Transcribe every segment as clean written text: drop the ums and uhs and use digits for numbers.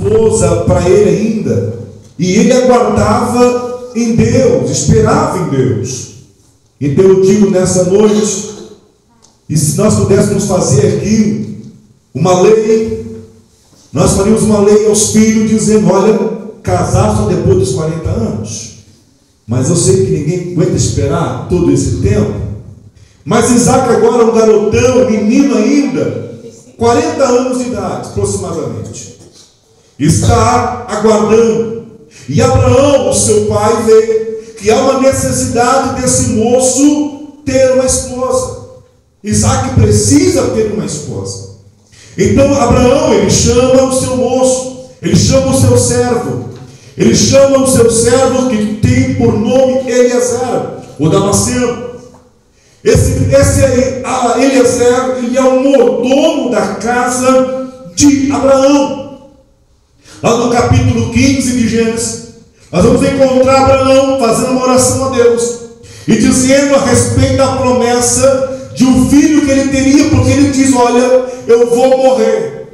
esposa para ele ainda, e ele aguardava em Deus, esperava em Deus. Então eu digo nessa noite, e se nós pudéssemos fazer aqui uma lei, nós faríamos uma lei aos filhos dizendo: olha, casar só depois dos 40 anos. Mas eu sei que ninguém aguenta esperar todo esse tempo. Mas Isaac agora é um garotão, menino ainda, 40 anos de idade aproximadamente, está aguardando. E Abraão, o seu pai, vê que há uma necessidade desse moço ter uma esposa. Isaac precisa ter uma esposa. Então Abraão, ele chama o seu moço, ele chama o seu servo, ele chama o seu servo que tem por nome Eliezer, o Damasceno. Esse Eliezer, ele é o mordomo da casa de Abraão. Lá no capítulo 15 de Gênesis, nós vamos encontrar Abraão fazendo uma oração a Deus e dizendo a respeito da promessa de um filho que ele teria, porque ele diz: olha, eu vou morrer.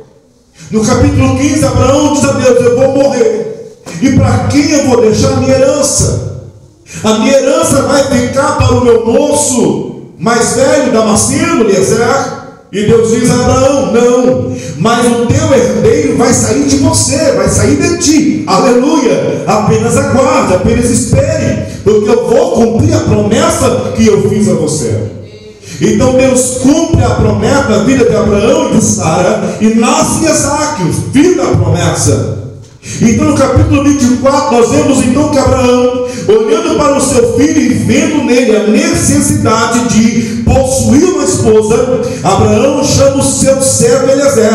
No capítulo 15, Abraão diz a Deus: eu vou morrer, e para quem eu vou deixar a minha herança? A minha herança vai ficar para o meu moço mais velho, Damasceno, Eliezer. E Deus diz a Abraão: não, mas o teu herdeiro vai sair de você, vai sair de ti, aleluia. Apenas aguarde, apenas espere, porque eu vou cumprir a promessa que eu fiz a você. Então Deus cumpre a promessa da vida de Abraão e de Sara, e nasce Isaac, o filho da promessa. Então no capítulo 24 nós vemos então que Abraão, olhando para o seu filho e vendo nele a necessidade de possuir uma esposa, Abraão chama o seu servo Eliezer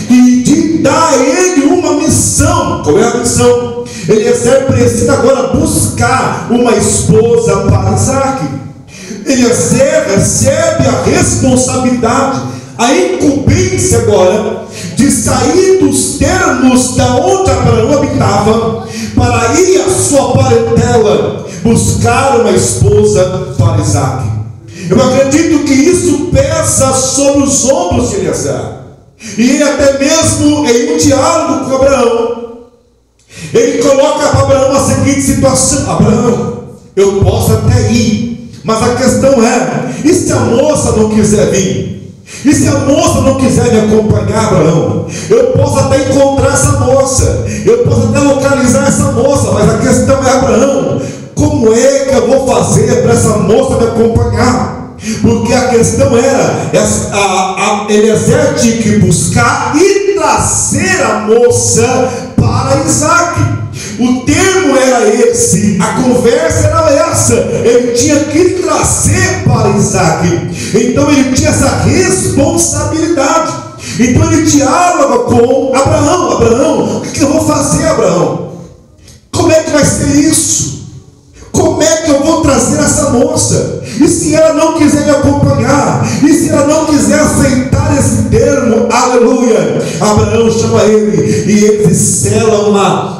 e dá a ele uma missão. Qual é a missão? Eliezer precisa agora buscar uma esposa para Isaac. Eliezer recebe a responsabilidade, a incumbência agora de sair dos termos da onde Abraão habitava, para ir à sua parentela buscar uma esposa para Isaac. Eu acredito que isso pesa sobre os ombros de Eliezer, e ele até mesmo em um diálogo com Abraão, ele coloca para Abraão a seguinte situação: Abraão, eu posso até ir, mas a questão é, e se a moça não quiser vir? E se a moça não quiser me acompanhar, Abraão? Eu posso até encontrar essa moça, eu posso até localizar essa moça, mas a questão é: Abraão, como é que eu vou fazer para essa moça me acompanhar? Porque a questão era, Eliezer tinha que buscar e trazer a moça para Isaac. O termo era esse, a conversa era essa, ele tinha que trazer para Isaac. Então ele tinha essa responsabilidade. Então ele dialoga com Abraão: Abraão, o que eu vou fazer, Abraão? Como é que vai ser isso? Como é que eu vou trazer essa moça? E se ela não quiser me acompanhar? E se ela não quiser aceitar esse termo? Aleluia! Abraão chama ele e ele sela uma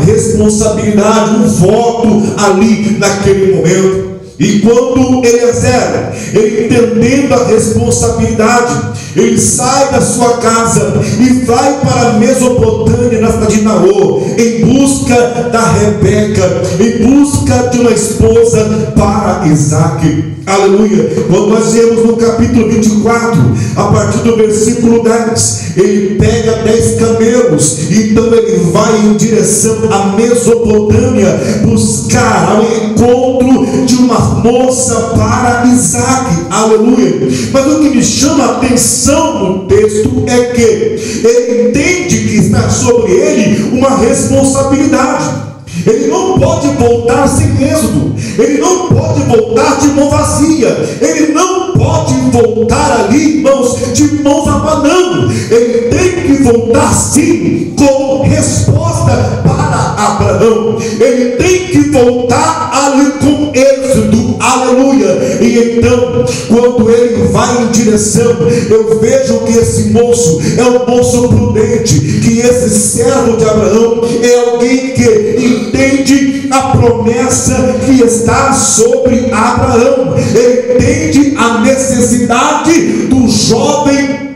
responsabilidade, um voto ali naquele momento. E quando Eliezer, ele entendendo a responsabilidade, ele sai da sua casa e vai para a Mesopotâmia, na cidade de Naor, em busca da Rebeca, em busca de uma esposa para Isaac. Aleluia. Quando nós vemos no capítulo 24, a partir do versículo 10, ele pega 10 camelos, então ele vai em direção à Mesopotâmia, buscar ao encontro de uma moça para Isaac. Aleluia. Mas o que me chama a atenção no texto é que ele entende que está sobre ele uma responsabilidade. Ele não pode voltar sem êxodo, ele não pode voltar de mão vazia, ele não pode voltar ali, irmãos, de mãos abanando. Ele tem que voltar sim com resposta para Abraão, ele tem que voltar ali com êxodo. Aleluia. E então, quando ele vai em direção, eu vejo que esse moço é um moço prudente, que esse servo de Abraão é alguém que entende a promessa que está sobre Abraão. Ele entende a necessidade do jovem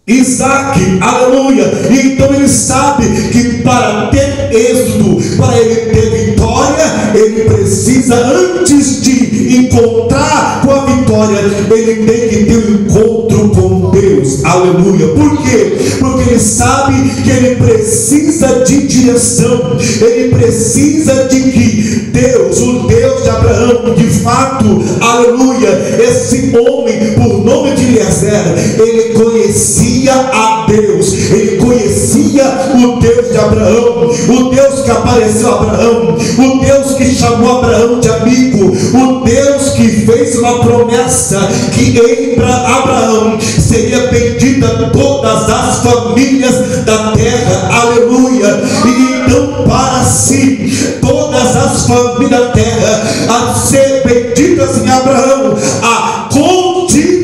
Isaac, aleluia. E então ele sabe que para ter êxito, para ele ter vitória, ele precisa, antes de encontrar com a vitória, ele tem que ter um encontro com Deus, aleluia. Por quê? Porque ele sabe que ele precisa de direção, ele precisa de que Deus, o Deus de Abraão, de fato, aleluia, esse homem, por nome de Eliezer, ele conhecia a Deus, ele conhecia o Deus de Abraão, o Deus que apareceu a Abraão, o Deus que chamou Abraão de amigo, o Deus que fez uma promessa que em Abraão seria bendita todas as famílias da terra, aleluia. E então para si, todas as famílias da terra a ser benditas em Abraão, a continuidade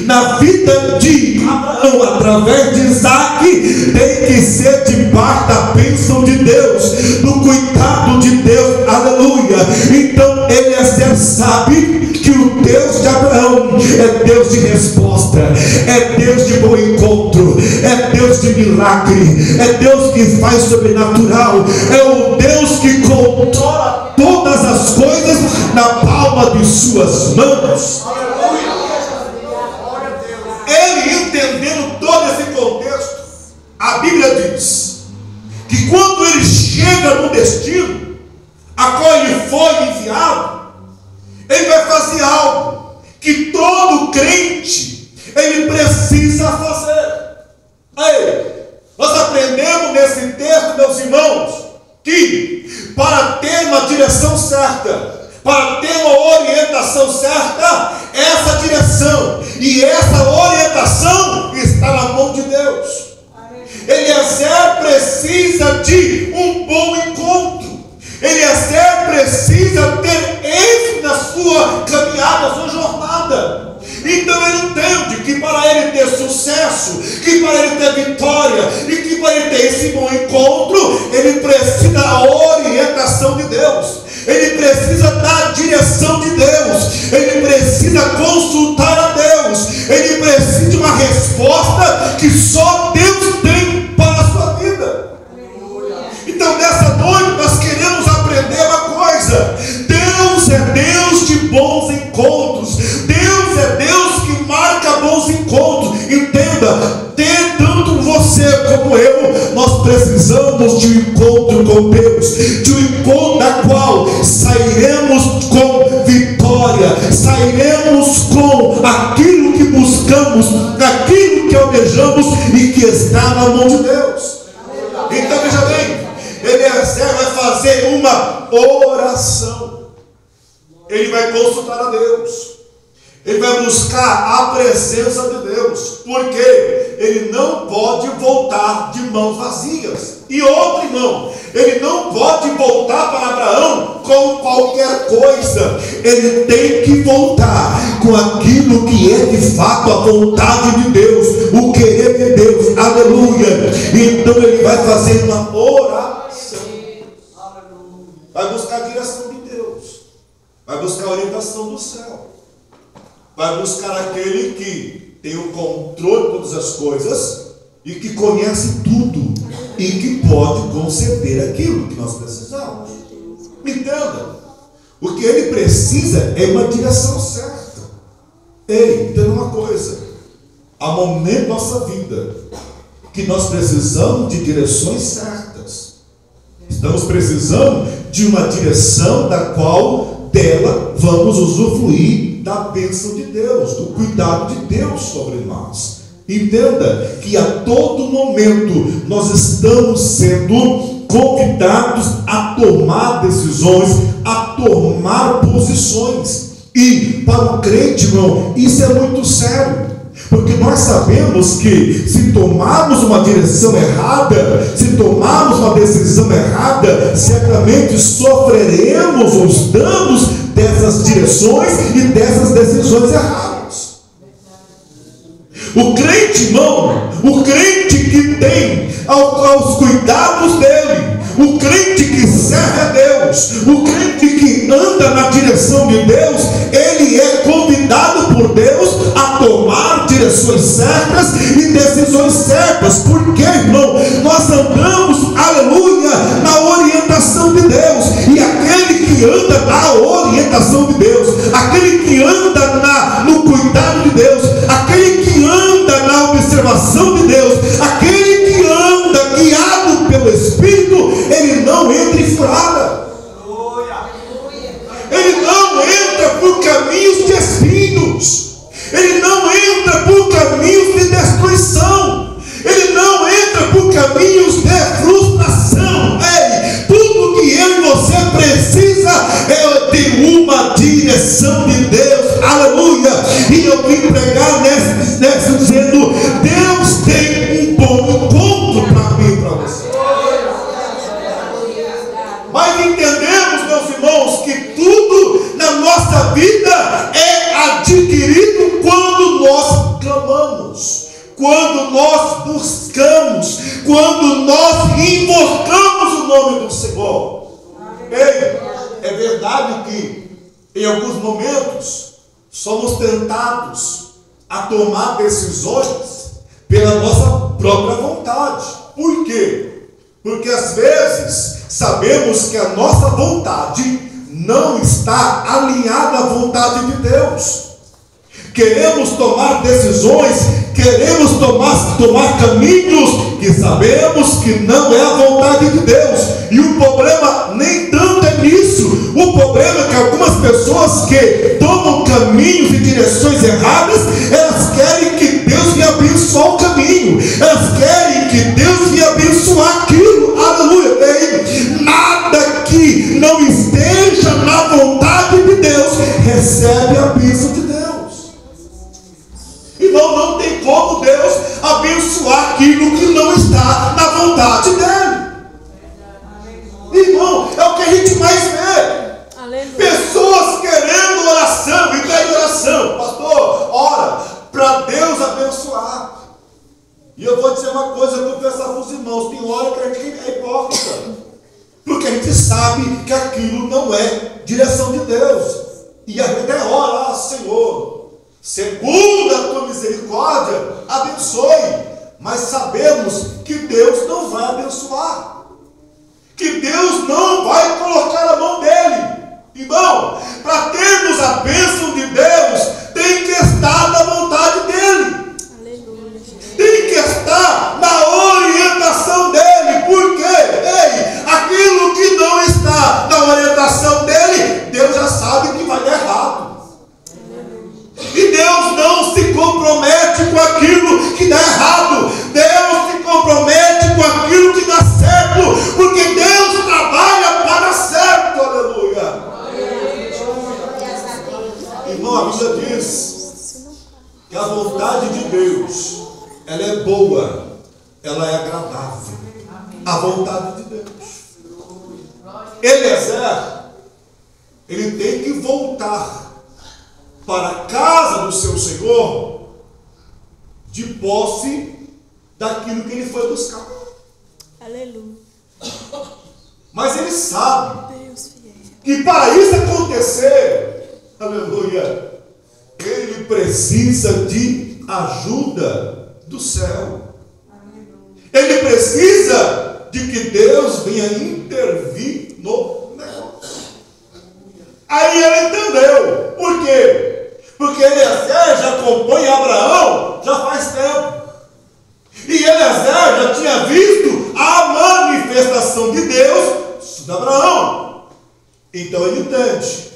na vida de Abraão através de Isaac tem que ser debaixo da bênção de Deus, do cuidado de Deus, aleluia. Então Eliezer sabe que o Deus de Abraão é Deus de resposta, é Deus de bom encontro, é Deus de milagre, é Deus que faz sobrenatural, é o Deus que controla todas as coisas na palma de suas mãos. Ele, entendendo todo esse contexto, a Bíblia diz que quando ele chega no destino a qual ele foi enviado, ele vai fazer algo que todo crente ele precisa fazer. Aí, nós aprendemos nesse texto, meus irmãos, que para ter uma direção certa, para ter uma orientação certa, essa direção e essa orientação está na mão de Deus. Eliezer precisa de um bom encontro. Eliezer precisa ter êxito na sua caminhada, na sua jornada. Então ele entende que para ele ter sucesso, que para ele ter vitória e que para ele ter esse bom encontro, ele precisa da orientação de Deus, ele precisa da direção de Deus, ele precisa consultar a Deus, ele precisa de uma resposta que só Deus tem para a sua vida. Então nessa noite nós queremos aprender uma coisa: Deus é Deus de bons encontros, Deus é Deus que marca bons encontros. Entenda, tanto você como eu, nós precisamos de um encontro com Deus, de um encontro da qual sairemos com vitória, sairemos com aquilo que buscamos, aquilo que almejamos e que está na mão de Deus. Então veja bem, Eliezer vai fazer uma oração, ele vai consultar a Deus, ele vai buscar a presença de Deus, porque ele não pode voltar de mãos vazias. E outro irmão, ele não pode voltar para Abraão com qualquer coisa, ele tem que voltar com aquilo que é de fato a vontade de Deus, o querer de Deus, aleluia. Então ele vai fazer uma oração, vai buscar a direção de Deus, vai buscar a orientação do céu, vai buscar aquele que tem o controle de todas as coisas e que conhece tudo e que pode conceder aquilo que nós precisamos. Entenda, o que ele precisa é uma direção certa. Ei, entenda uma coisa: há momentos da nossa vida que nós precisamos de direções certas. Estamos precisando de uma direção da qual dela vamos usufruir da bênção de Deus, do cuidado de Deus sobre nós. Entenda que a todo momento nós estamos sendo convidados a tomar decisões, a tomar posições. E para o crente, irmão, isso é muito sério, porque nós sabemos que se tomarmos uma direção errada, se tomarmos uma decisão errada, certamente sofreremos os danos dessas direções e dessas decisões erradas. O crente, irmão, o crente que tem aos cuidados dele, o crente que serve a Deus, o crente que anda na direção de Deus, ele é convidado por Deus a tomar direções certas irmão, nós andamos, aleluia, na orientação de Deus. E aquele que anda na orientação de Deus, aquele que anda no cuidado de Deus, aquele que anda na observação de Deus, aquele que anda guiado pelo Espírito, ele não entra em furada. Ele não entra por caminhos de espinhos. Ele não entra por caminhos de destruição. Ele não entra por caminhos de frustração. Ei, tudo que eu e você precisa é de uma direção de Deus. Aleluia. E eu vim pregar nessa dizendo: Deus tem um bom encontro para mim e para você. Mas entendemos, meus irmãos, que tudo na nossa vida é adquirido quando nós clamamos, quando nós buscamos, quando nós invocamos o nome do Senhor. Ei, é verdade que em alguns momentos somos tentados a tomar decisões pela nossa própria vontade. Por quê? Porque às vezes sabemos que a nossa vontade não está alinhada à vontade de Deus. Queremos tomar decisões, queremos tomar caminhos que sabemos que não é a vontade de Deus. E o problema nem tanto é nisso. O problema é que algumas pessoas que tomam caminhos e direções erradas, elas querem que Deus lhe abençoe o caminho. Elas querem que Deus lhe abençoe aquilo. Aleluia. Nada que não esteja na vontade de Deus recebe a bênção de Deus. Irmão, não tem como Deus abençoar aquilo que não está na vontade dele. Irmão, é o que a gente mais vê. Aleluia. Pessoas querendo oração e pede oração. Pastor, ora para Deus abençoar. E eu vou dizer uma coisa, eu confessar para os irmãos: tem hora que a gente é hipócrita, porque a gente sabe que aquilo não é direção de Deus. E a gente até ora: Senhor, segundo a tua misericórdia, abençoe. Mas sabemos que Deus não vai abençoar, que Deus não vai colocar a mão dele. Irmão, para termos a bênção de Deus, tem que estar na vontade dele. Aleluia. Tem que estar na orientação dele. Por quê? Ei, aquilo que não está na orientação dele, Deus já sabe que vai dar errado. E Deus não se compromete com aquilo que dá errado. Deus se compromete com aquilo que dá certo, porque Deus trabalha para dar certo. Aleluia. Irmão, a Bíblia diz que a vontade de Deus, ela é boa, ela é agradável. A vontade de Deus. Eliezer, ele tem que voltar para a casa do seu Senhor de posse daquilo que ele foi buscar. Aleluia. Mas ele sabe que para isso acontecer, aleluia, ele precisa de ajuda do céu. Ele precisa de que Deus venha intervir no negócio. Aí ele entendeu. Por quê? Porque Eliezer já acompanha Abraão já faz tempo. E Eliezer já tinha visto a manifestação de Deus de Abraão. Então ele entende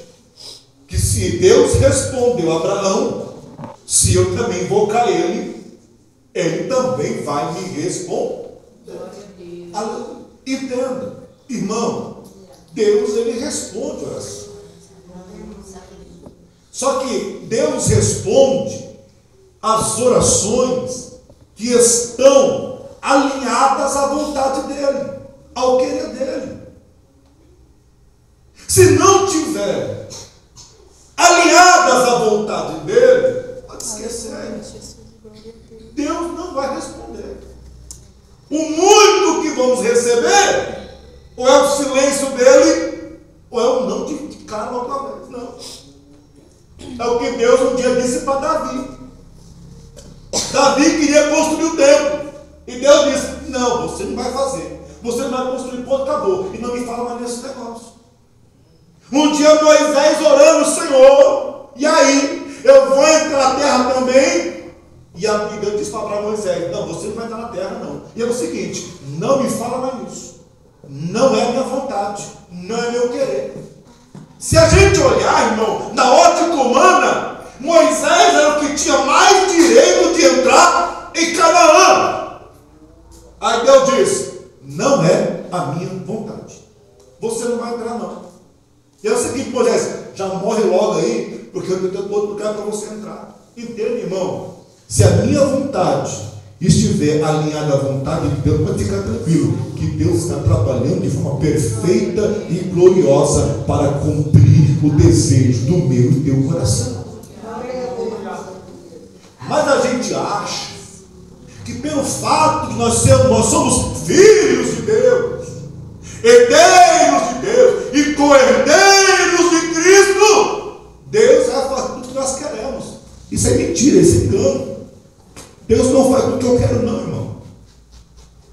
que se Deus respondeu a Abraão, se eu também invocar ele, ele também vai me responder. Entenda, irmão, Deus ele responde a oração. Só que Deus responde as orações que estão alinhadas à vontade dele, ao querer dele. Se não tiver alinhadas à vontade dele, pode esquecer. Deus não vai responder. O muito que vamos receber, ou é o silêncio dele, ou é o não de cara outra vez. Não. É o que Deus um dia disse para Davi. Davi queria construir o templo. E Deus disse: não, você não vai fazer. Você não vai construir, ponto, acabou. E não me fala mais nesse negócio. Um dia Moisés orando, Senhor, e aí? Eu vou entrar na terra também? E a Bíblia diz para Moisés, não, você não vai entrar na terra não. E é o seguinte, não me fala mais nisso. Não é minha vontade, não é meu querer. Se a gente olhar, irmão, na ótica humana, Moisés era o que tinha mais direito de entrar em Canaã. Aí Deus diz, não é a minha vontade. Você não vai entrar não. E é o seguinte, Moisés, já morre logo aí, porque eu tenho outro lugar para você entrar. Entende, irmão? Se a minha vontade estiver alinhada à vontade de Deus, pode ficar tranquilo, que Deus está trabalhando de forma perfeita e gloriosa para cumprir o desejo do meu e teu coração. Mas a gente acha que pelo fato de nós somos filhos de Deus, herdeiros de Deus e co-herdeiros de Cristo, Deus vai fazer tudo que nós queremos. Isso é mentira, isso é engano. Deus não faz tudo que eu quero não, irmão.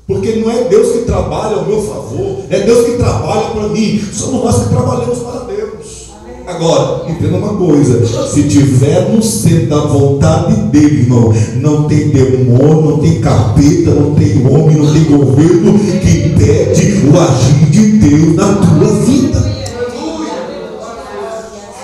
Porque não é Deus que trabalha ao meu favor, é Deus que trabalha para mim. Somos nós que trabalhamos para Deus. Agora, entenda uma coisa, se tivermos sendo da vontade dele, irmão, não tem demônio, não tem capeta, não tem homem, não tem governo que impede o agir de Deus na tua vida.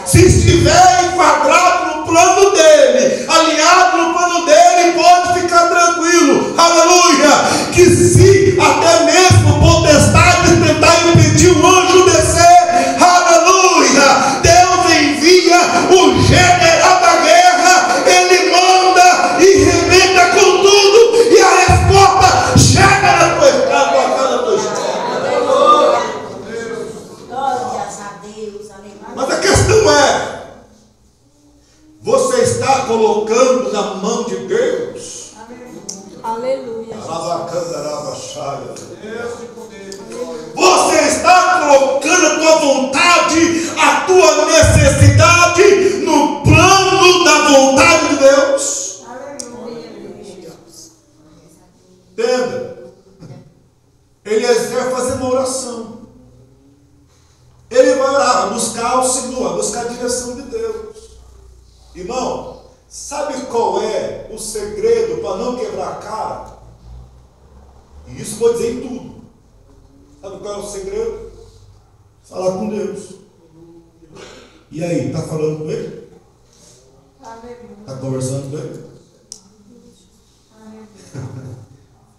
Se estiver enquadrado no plano dele, alinhado no plano dele, pode ficar tranquilo, aleluia, que se até mesmo potestade tentar impedir o anjo descer, aleluia, Deus envia o general da guerra, ele manda e rebenta com tudo, e a resposta chega na tua estrada, na casa da tua estrada. Mas a questão é, você está colocando na mão de Deus? Aleluia. Você está colocando a tua vontade, a tua necessidade no plano da vontade de Deus? Entenda? Eliezer vai fazer uma oração. Ele vai orar, vai buscar o Senhor, vai buscar a direção de Deus. Irmão, sabe qual é o segredo para não quebrar a cara? E isso vou dizer em tudo. Sabe qual é o segredo? Falar com Deus. E aí, está falando com Ele? Está conversando com Ele?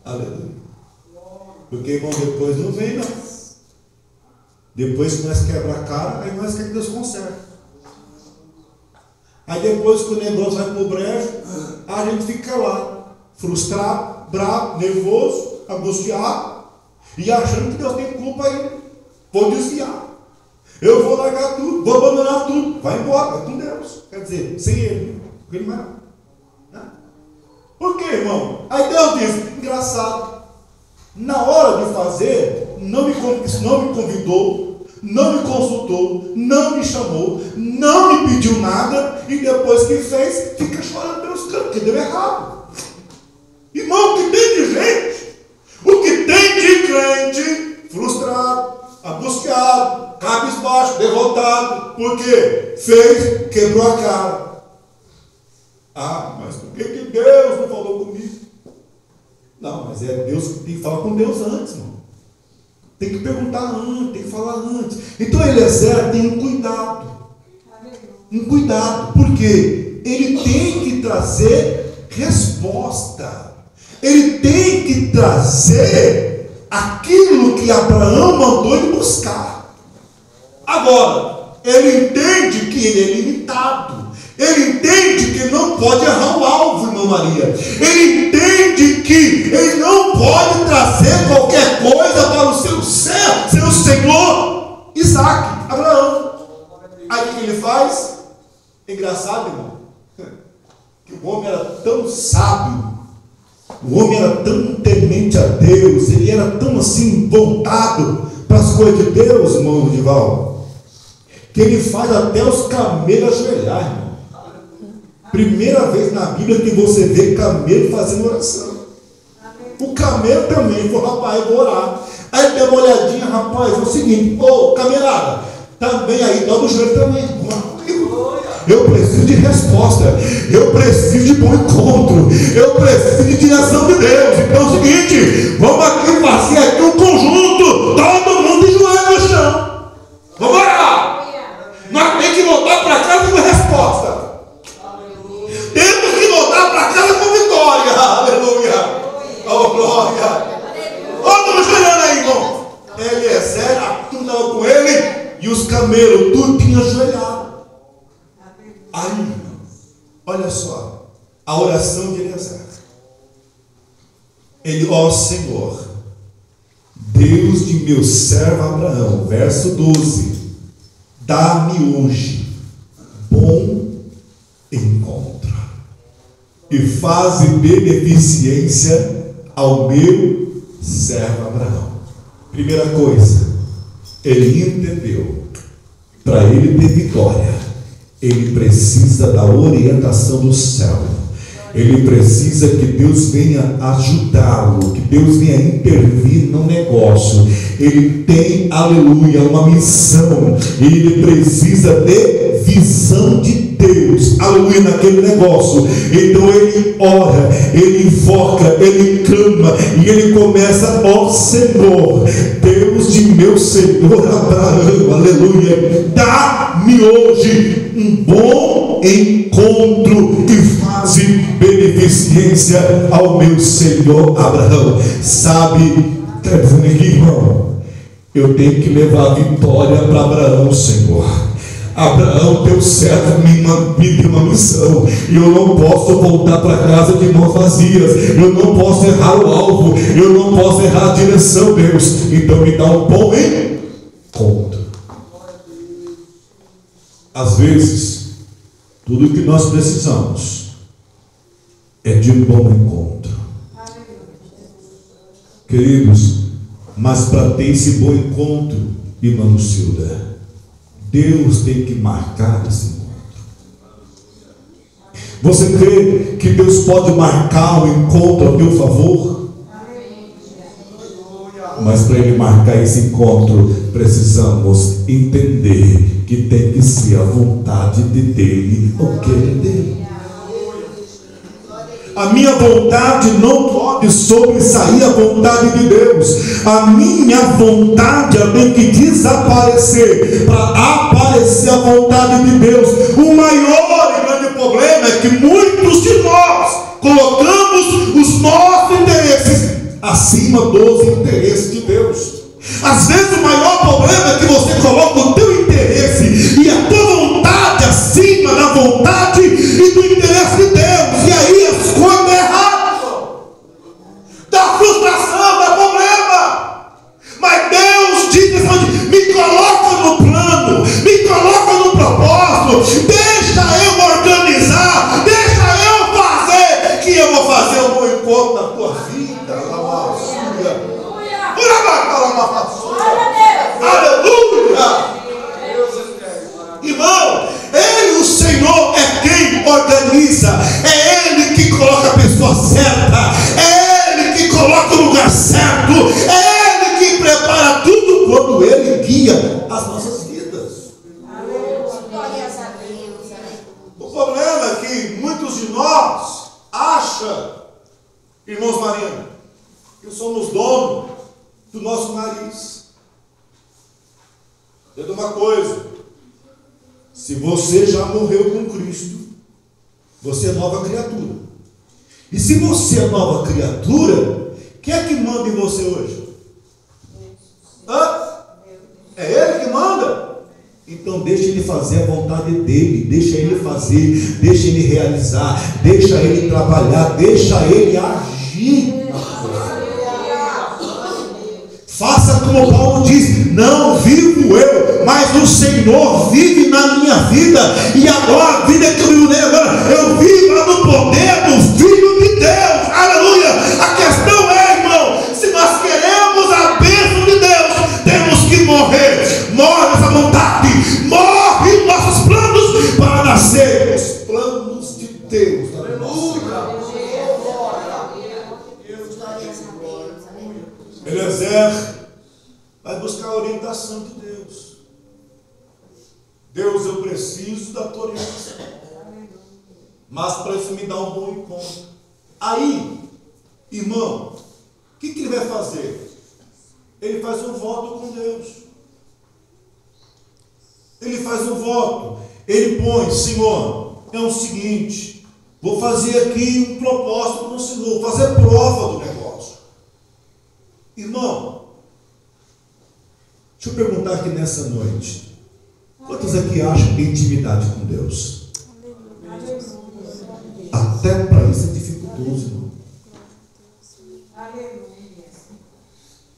Aleluia. Porque, irmão, depois não vem não. Depois que nós quebra a cara, aí nós queremos que Deus conserte. Aí depois que o negócio vai para o brejo, a gente fica lá, frustrado, bravo, nervoso, angustiado, e achando que Deus tem culpa aí. Vou desviar. Eu vou largar tudo, vou abandonar tudo. Vai embora, vai com Deus. Quer dizer, sem Ele. Ele vai. Né? Por quê, irmão? Aí Deus diz, engraçado, na hora de fazer, não me convidou, não me consultou, não me chamou, não me pediu nada, e depois que fez, fica chorando pelos cantos, porque deu errado. Irmão, o que tem de gente, o que tem de crente frustrado, angustiado, cabisbaixo, derrotado, porque fez, quebrou a cara. Ah, mas por que Deus não falou comigo? Não, mas é Deus que tem que falar com Deus antes, irmão. Tem que perguntar antes, tem que falar antes. Então Eliezer tem um cuidado. Um cuidado, porque ele tem que trazer resposta. Ele tem que trazer aquilo que Abraão mandou ele buscar. Agora, ele entende que ele é limitado. Ele entende que não pode errar o alvo, irmã Maria. Ele entende que ele não pode trazer qualquer coisa para o seu Senhor, Isaac, Abraão. Aí o que ele faz? Engraçado, irmão, que o homem era tão sábio, o homem era tão temente a Deus, ele era tão assim voltado para as coisas de Deus, irmão Dival, que ele faz até os camelos ajoelhar, irmão. Primeira vez na Bíblia que você vê camelo fazendo oração. O camelo também falou: rapaz, eu vou orar. Aí ele deu uma olhadinha: rapaz, é o seguinte, ô camelada, também aí, dobra o joelho também. Eu preciso de resposta, eu preciso de bom encontro, eu preciso de direção de Deus. Então é o seguinte, vamos aqui fazer aqui um conjunto, todo mundo de joelho no chão. Vamos orar. Nós temos que voltar para casa com resposta. Temos que voltar para casa com vitória. Aleluia. Oh, glória. Todo mundo joelhando aí, irmão. Eliezer, tu não com ele, e os camelos, tudo tinha ajoelhado. Aí, olha só, a oração de Eliezer. Ele: ó Senhor, Deus de meu servo Abraão, verso 12, dá-me hoje bom encontro e faze beneficência ao meu servo Abraão. Primeira coisa, ele entendeu, para ele ter vitória, ele precisa da orientação do céu. Ele precisa que Deus venha ajudá-lo, que Deus venha intervir no negócio. Ele tem, aleluia, uma missão, e ele precisa de visão de Deus, aleluia, naquele negócio. Então ele ora, ele invoca, ele clama, e ele começa: ó Senhor, Deus de meu Senhor Abraão, aleluia, dá-me hoje um bom encontro e faze beneficência ao meu Senhor Abraão. Sabe, está dizendo aqui, irmão, eu tenho que levar a vitória para Abraão, Senhor. Abraão, teu servo, me deu uma missão, e eu não posso voltar para casa de mãos vazias. Eu não posso errar o alvo, eu não posso errar a direção, Deus. Então me dá um bom encontro. Às vezes, tudo que nós precisamos é de um bom encontro, queridos. Mas para ter esse bom encontro, irmã Lucilda, Deus tem que marcar esse encontro. Você crê que Deus pode marcar o encontro a teu favor? Mas para Ele marcar esse encontro, precisamos entender que tem que ser a vontade dele, o querer dele. A minha vontade não pode sobressair a vontade de Deus. A minha vontade tem que desaparecer para aparecer a vontade de Deus. O maior e grande problema é que muitos de nós colocamos os nossos interesses acima dos interesses de Deus. Às vezes o maior problema é que você coloca o teu interesse e a tua vontade acima da vontade e do interesse de Deus, e aí as coisas dão errado, dá frustração, dá problema. Mas Deus diz assim: me coloca no plano, me coloca no propósito, deixa eu organizar, deixa eu fazer, que eu vou fazer um bom encontro na tua vida. Aleluia! Irmão, Ele, o Senhor, é quem organiza, é Ele que coloca a pessoa certa, é Ele que coloca o lugar certo, é Ele que prepara tudo quando Ele guia as nossas vidas. O problema é que muitos de nós acham, irmãos Mariana, que somos donos do nosso nariz. Eu digo uma coisa: se você já morreu com Cristo, você é nova criatura. E se você é nova criatura, quem é que manda em você hoje? É Ele que manda? Então deixa Ele fazer a vontade dEle, deixa Ele fazer, deixa Ele realizar, deixa Ele trabalhar, deixa Ele agir. Faça como Paulo diz: não vivo eu, mas o Senhor vive na minha vida. E agora a vida que eu vivo agora, eu vivo no poder do Filho de Deus. Aleluia! A questão é, irmão, se nós queremos a bênção de Deus, temos que morrer. Morre essa vontade, morre nossos planos para nascer os planos de Deus. Aleluia! Eliezer vai buscar a orientação de Deus. Deus, eu preciso da tua orientação. Mas para isso me dá um bom encontro. Aí, irmão, o que ele vai fazer? Ele faz um voto com Deus. Ele faz um voto. Ele põe: Senhor, é o seguinte, vou fazer aqui um propósito com o Senhor, vou fazer prova do negócio. Irmão, deixa eu perguntar aqui nessa noite: quantos aqui acham que tem intimidade com Deus? Até para isso é dificultoso, irmão.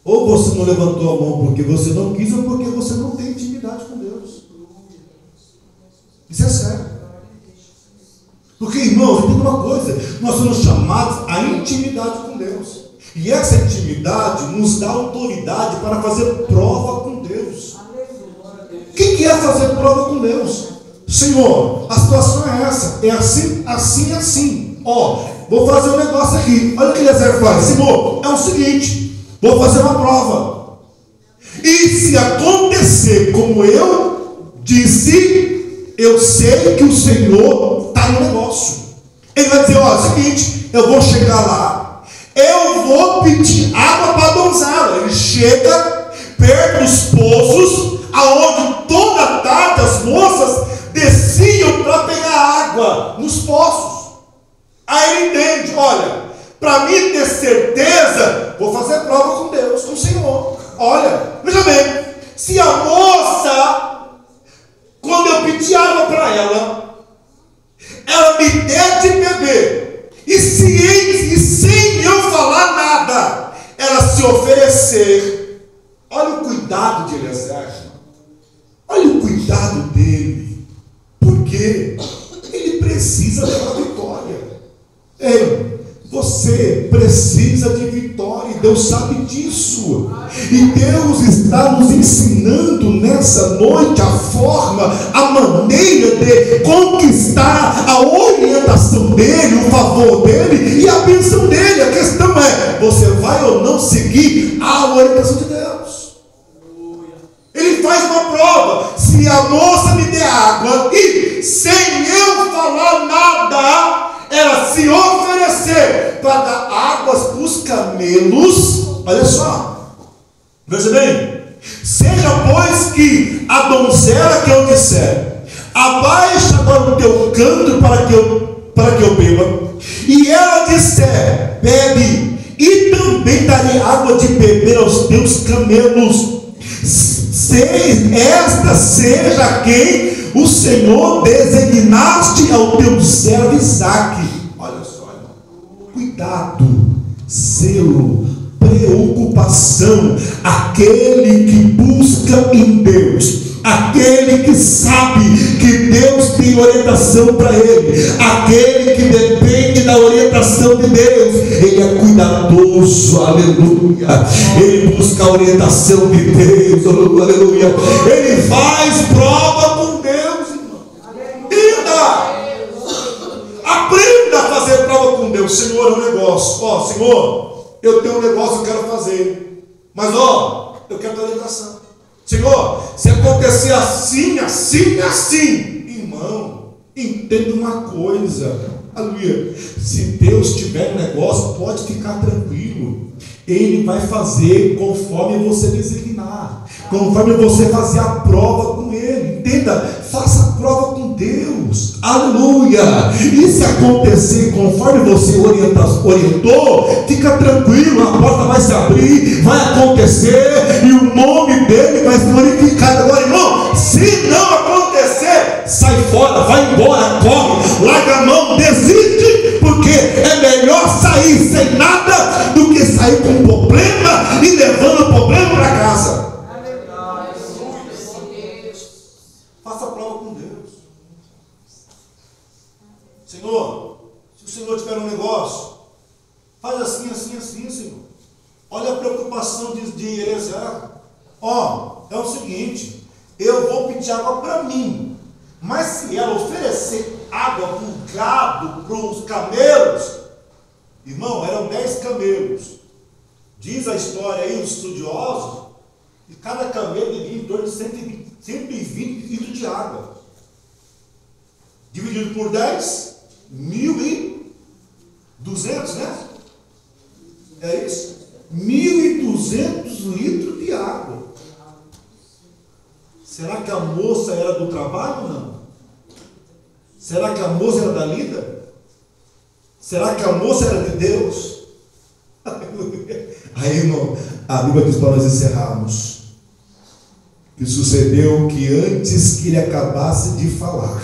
Ou você não levantou a mão porque você não quis, ou porque você não tem intimidade com Deus. Isso é sério. Porque, irmãos, entenda uma coisa: nós somos chamados à intimidade com Deus. E essa intimidade nos dá autoridade para fazer prova com Deus. O que é fazer prova com Deus? Senhor, a situação é essa, é assim, assim, assim. Ó, vou fazer um negócio aqui. Olha o que Eliezer faz. Senhor, é o seguinte, vou fazer uma prova. E se acontecer como eu disse, eu sei que o Senhor está no negócio. Ele vai dizer: ó, é o seguinte, eu vou chegar lá, eu vou pedir água para a donzela. Ele chega perto dos poços, aonde toda tarde as moças desciam para pegar água nos poços. Aí ele entende: olha, para mim ter certeza, vou fazer prova com Deus, com o Senhor. Olha, veja bem, se a moça, quando eu pedir água para ela me der de beber, e sem eu falar nada, ela se oferecer, olha o cuidado de Eliezer, olha o cuidado dele, porque ele precisa levar vitória. Ei, você precisa de vitória, e Deus sabe disso. E Deus está nos ensinando nessa noite a forma, a maneira de conquistar a orientação dele, o favor dele e a bênção dele. A questão é: você vai ou não seguir a orientação de Deus? Ele faz uma prova. Se a moça me der água e sem eu falar nada, ela se oferecer para dar águas para os camelos, olha só, veja bem: seja pois que a donzela que eu disser, abaixa agora o teu cântaro para que eu beba, e ela disser, bebe, e também darei água de beber aos teus camelos, esta seja quem o Senhor designaste ao teu servo Isaque. Olha só, cuidado, zelo, preocupação. Aquele que busca em Deus, aquele que sabe que Deus tem orientação para ele, aquele que depende da orientação de Deus, ele é cuidadoso, aleluia. Ele busca a orientação de Deus, aleluia. Ele faz prova com Deus, irmão. Aprenda a fazer prova com Deus. Senhor, é um negócio. Ó, Senhor, eu tenho um negócio que eu quero fazer, mas ó, eu quero ter orientação. Senhor, se acontecer assim, assim, assim, irmão, entenda uma coisa, aleluia. Se Deus tiver um negócio, pode ficar tranquilo. Ele vai fazer conforme você designar, conforme você fazer a prova com Ele. Entenda, faça a prova com Deus, aleluia. E se acontecer conforme você orientou, fica tranquilo, a porta vai se abrir, vai acontecer, e o nome dele vai se glorificar. Agora, irmão, se não acontecer, sai fora, vai embora, corre, larga a mão, desiste, porque é melhor sair sem nada do que sair com um problema e levando o problema para casa. Faça a prova com Deus. Senhor, se o Senhor tiver um negócio, faz assim, assim, assim, Senhor. Olha a preocupação de Eliezer. Ó, é o seguinte, eu vou pedir água para mim, mas se ela oferecer água para o gado, para os camelos, irmão, eram 10 camelos Diz a história aí, os estudiosos, que cada camelo devia em torno de 120 litros de água. Dividido por 10, 1.200, né? É isso? 1.200 litros de água. Será que a moça era do trabalho ou não? Será que a moça era da lida? Será que a moça era de Deus? Aí, irmão, a Bíblia diz para nós encerrarmos que sucedeu que antes que ele acabasse de falar,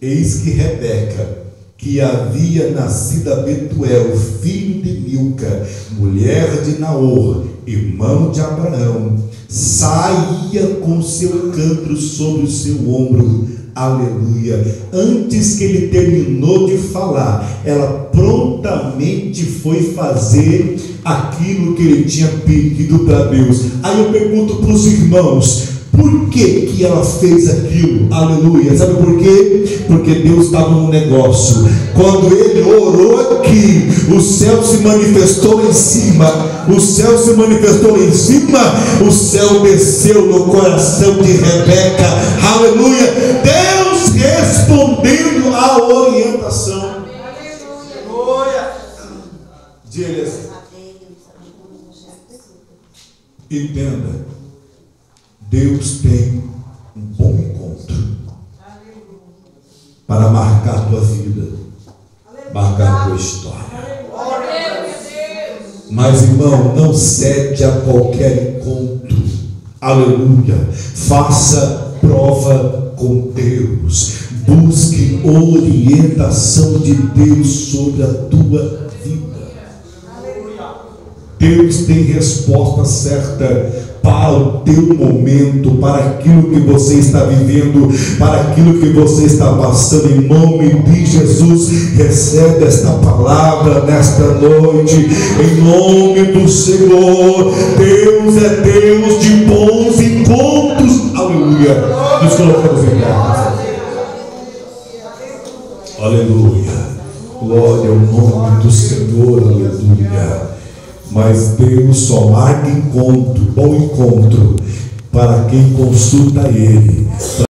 eis que Rebeca, que havia nascido a Betuel, filho de Milca, mulher de Naor, irmão de Abraão, saía com seu cântaro sobre o seu ombro. Aleluia. Antes que ele terminou de falar, ela prontamente foi fazer aquilo que ele tinha pedido para Deus. Aí eu pergunto para os irmãos, por que ela fez aquilo? Aleluia. Sabe por quê? Porque Deus estava no negócio. Quando ele orou aqui, o céu se manifestou em cima. O céu se manifestou em cima. O céu desceu no coração de Rebeca. Aleluia. Deus respondendo à orientação. Aleluia. Diga assim. Entenda. Deus tem um bom encontro para marcar a tua vida, marcar a tua história. Mas, irmão, não cede a qualquer encontro. Aleluia. Faça prova com Deus. Busque orientação de Deus sobre a tua vida. Deus tem resposta certa para o teu momento, para aquilo que você está vivendo, para aquilo que você está passando. Em nome de Jesus, recebe esta palavra nesta noite, em nome do Senhor. Deus é Deus de bons encontros. Aleluia. Nos colocamos em pé. Aleluia. Glória ao nome do Senhor. Aleluia. Mas Deus só marca encontro, bom encontro, para quem consulta Ele.